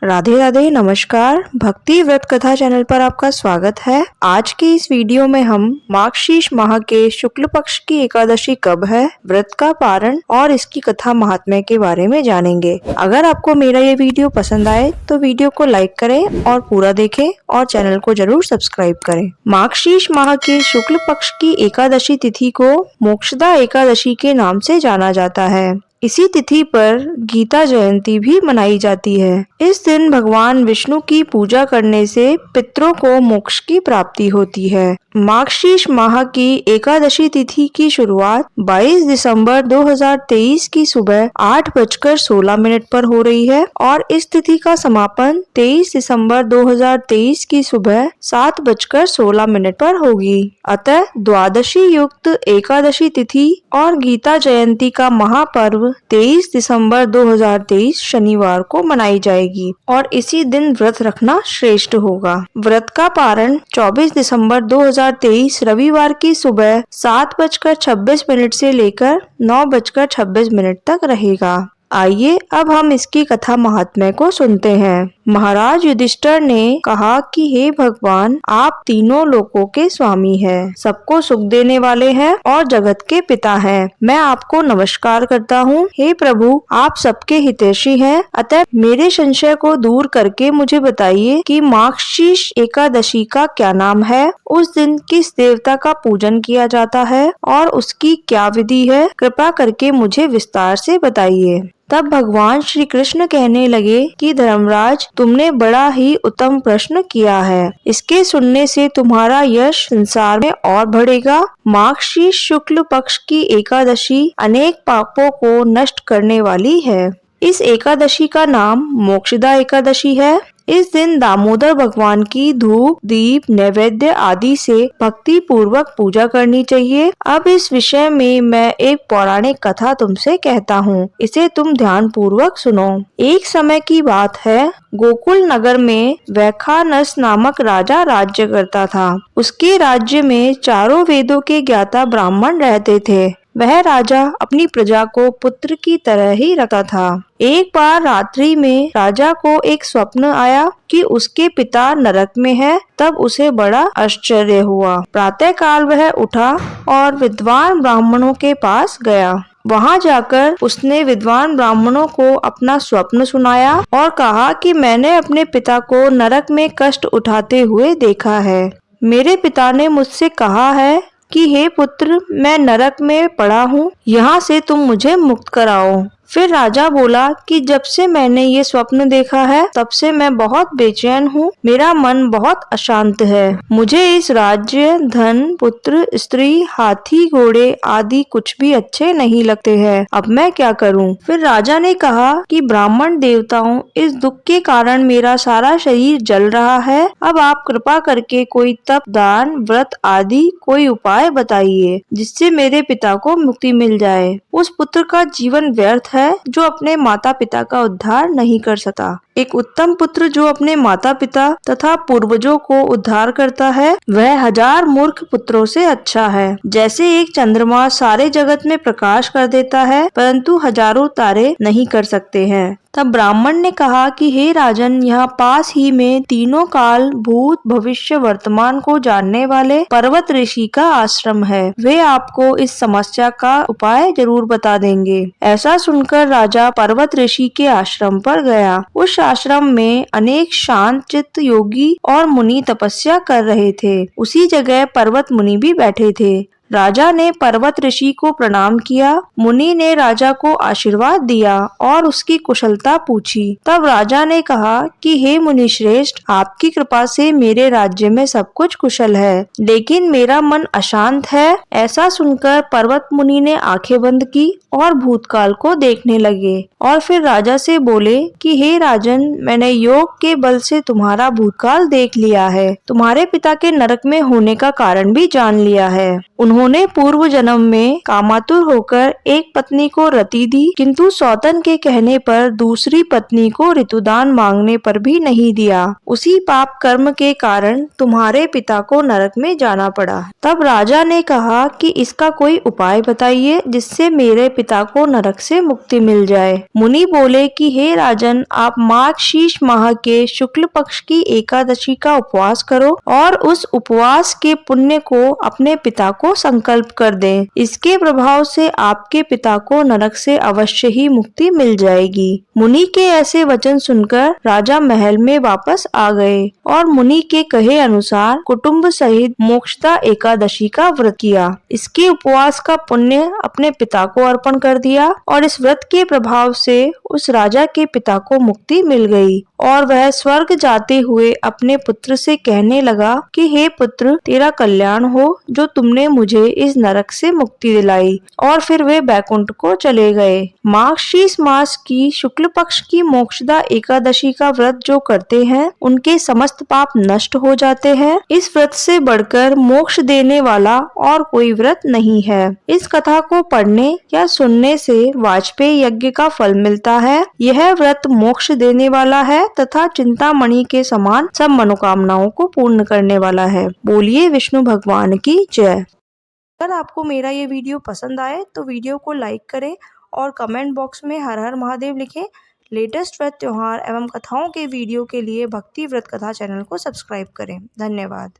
राधे राधे, नमस्कार। भक्ति व्रत कथा चैनल पर आपका स्वागत है। आज की इस वीडियो में हम मार्गशीर्ष माह के शुक्ल पक्ष की एकादशी कब है, व्रत का पारण और इसकी कथा महात्म्य के बारे में जानेंगे। अगर आपको मेरा ये वीडियो पसंद आए तो वीडियो को लाइक करें और पूरा देखें और चैनल को जरूर सब्सक्राइब करें। मार्गशीर्ष माह के शुक्ल पक्ष की एकादशी तिथि को मोक्षदा एकादशी के नाम से जाना जाता है। इसी तिथि पर गीता जयंती भी मनाई जाती है। इस दिन भगवान विष्णु की पूजा करने से पितरों को मोक्ष की प्राप्ति होती है। मार्गशीर्ष माह की एकादशी तिथि की शुरुआत 22 दिसंबर 2023 की सुबह 8:16 पर हो रही है और इस तिथि का समापन 23 दिसंबर 2023 की सुबह 7:16 पर होगी। अतः द्वादशी युक्त एकादशी तिथि और गीता जयंती का महापर्व 23 दिसंबर 2023 शनिवार को मनाई जाएगी और इसी दिन व्रत रखना श्रेष्ठ होगा। व्रत का पारण 24 दिसंबर 2023 रविवार की सुबह 7:26 से लेकर 9:26 तक रहेगा। आइए अब हम इसकी कथा महात्म्य को सुनते हैं। महाराज युधिष्ठिर ने कहा कि हे भगवान, आप तीनों लोकों के स्वामी हैं, सबको सुख देने वाले हैं और जगत के पिता हैं। मैं आपको नमस्कार करता हूँ। हे प्रभु, आप सबके हितैषी हैं, अतः मेरे संशय को दूर करके मुझे बताइए कि मार्गशीर्ष एकादशी का क्या नाम है, उस दिन किस देवता का पूजन किया जाता है और उसकी क्या विधि है। कृपा करके मुझे विस्तार से बताइए। तब भगवान श्री कृष्ण कहने लगे कि धर्मराज, तुमने बड़ा ही उत्तम प्रश्न किया है। इसके सुनने से तुम्हारा यश संसार में और बढ़ेगा। मार्गशीर्ष शुक्ल पक्ष की एकादशी अनेक पापों को नष्ट करने वाली है। इस एकादशी का नाम मोक्षदा एकादशी है। इस दिन दामोदर भगवान की धूप, दीप, नैवेद्य आदि से भक्ति पूर्वक पूजा करनी चाहिए। अब इस विषय में मैं एक पौराणिक कथा तुमसे कहता हूँ, इसे तुम ध्यान पूर्वक सुनो। एक समय की बात है, गोकुल नगर में वैखानस नामक राजा राज्य करता था। उसके राज्य में चारों वेदों के ज्ञाता ब्राह्मण रहते थे। वह राजा अपनी प्रजा को पुत्र की तरह ही रखता था। एक बार रात्रि में राजा को एक स्वप्न आया कि उसके पिता नरक में है। तब उसे बड़ा आश्चर्य हुआ। प्रातः काल वह उठा और विद्वान ब्राह्मणों के पास गया। वहां जाकर उसने विद्वान ब्राह्मणों को अपना स्वप्न सुनाया और कहा कि मैंने अपने पिता को नरक में कष्ट उठाते हुए देखा है। मेरे पिता ने मुझसे कहा है कि हे पुत्र, मैं नरक में पड़ा हूँ, यहाँ से तुम मुझे मुक्त कराओ। फिर राजा बोला कि जब से मैंने ये स्वप्न देखा है तब से मैं बहुत बेचैन हूँ, मेरा मन बहुत अशांत है। मुझे इस राज्य, धन, पुत्र, स्त्री, हाथी, घोड़े आदि कुछ भी अच्छे नहीं लगते हैं। अब मैं क्या करूँ? फिर राजा ने कहा कि ब्राह्मण देवताओं, इस दुख के कारण मेरा सारा शरीर जल रहा है। अब आप कृपा करके कोई तप, दान, व्रत आदि कोई उपाय बताइए जिससे मेरे पिता को मुक्ति मिल जाए। उस पुत्र का जीवन व्यर्थ है जो अपने माता पिता का उद्धार नहीं कर सकता। एक उत्तम पुत्र जो अपने माता पिता तथा पूर्वजों को उद्धार करता है, वह 1000 मूर्ख पुत्रों से अच्छा है। जैसे एक चंद्रमा सारे जगत में प्रकाश कर देता है, परंतु हजारों तारे नहीं कर सकते हैं। तब ब्राह्मण ने कहा कि हे राजन, यहाँ पास ही में तीनों काल, भूत, भविष्य, वर्तमान को जानने वाले पर्वत ऋषि का आश्रम है। वे आपको इस समस्या का उपाय जरूर बता देंगे। ऐसा सुनकर राजा पर्वत ऋषि के आश्रम पर गया। उस आश्रम में अनेक शांत चित्त योगी और मुनि तपस्या कर रहे थे। उसी जगह पर्वत मुनि भी बैठे थे। राजा ने पर्वत ऋषि को प्रणाम किया। मुनि ने राजा को आशीर्वाद दिया और उसकी कुशलता पूछी। तब राजा ने कहा कि हे मुनि श्रेष्ठ, आपकी कृपा से मेरे राज्य में सब कुछ कुशल है, लेकिन मेरा मन अशांत है। ऐसा सुनकर पर्वत मुनि ने आंखें बंद की और भूतकाल को देखने लगे और फिर राजा से बोले कि हे राजन, मैंने योग के बल से तुम्हारा भूतकाल देख लिया है, तुम्हारे पिता के नरक में होने का कारण भी जान लिया है। उन्होंने उन्होंने पूर्व जन्म में कामातुर होकर एक पत्नी को रति दी, किंतु सौतन के कहने पर दूसरी पत्नी को ऋतुदान मांगने पर भी नहीं दिया। उसी पाप कर्म के कारण तुम्हारे पिता को नरक में जाना पड़ा। तब राजा ने कहा कि इसका कोई उपाय बताइए जिससे मेरे पिता को नरक से मुक्ति मिल जाए। मुनि बोले कि हे राजन, आप मार्गशीर्ष माह के शुक्ल पक्ष की एकादशी का उपवास करो और उस उपवास के पुण्य को अपने पिता को संकल्प कर दें। इसके प्रभाव से आपके पिता को नरक से अवश्य ही मुक्ति मिल जाएगी। मुनि के ऐसे वचन सुनकर राजा महल में वापस आ गए और मुनि के कहे अनुसार कुटुंब सहित मोक्षदा एकादशी का व्रत किया। इसके उपवास का पुण्य अपने पिता को अर्पण कर दिया और इस व्रत के प्रभाव से उस राजा के पिता को मुक्ति मिल गई और वह स्वर्ग जाते हुए अपने पुत्र से कहने लगा कि हे पुत्र, तेरा कल्याण हो जो तुमने मुझे इस नरक से मुक्ति दिलाई। और फिर वे बैकुंठ को चले गए। मार्गशीर्ष मास की शुक्ल पक्ष की मोक्षदा एकादशी का व्रत जो करते हैं उनके समस्त पाप नष्ट हो जाते हैं। इस व्रत से बढ़कर मोक्ष देने वाला और कोई व्रत नहीं है। इस कथा को पढ़ने या सुनने से वाजपेयी यज्ञ का फल मिलता है। यह व्रत मोक्ष देने वाला है तथा चिंतामणि के समान सब मनोकामनाओं को पूर्ण करने वाला है। बोलिए विष्णु भगवान की जय। अगर आपको मेरा ये वीडियो पसंद आए तो वीडियो को लाइक करें और कमेंट बॉक्स में हर हर महादेव लिखें। लेटेस्ट व्रत त्योहार एवं कथाओं के वीडियो के लिए भक्ति व्रत कथा चैनल को सब्सक्राइब करें। धन्यवाद।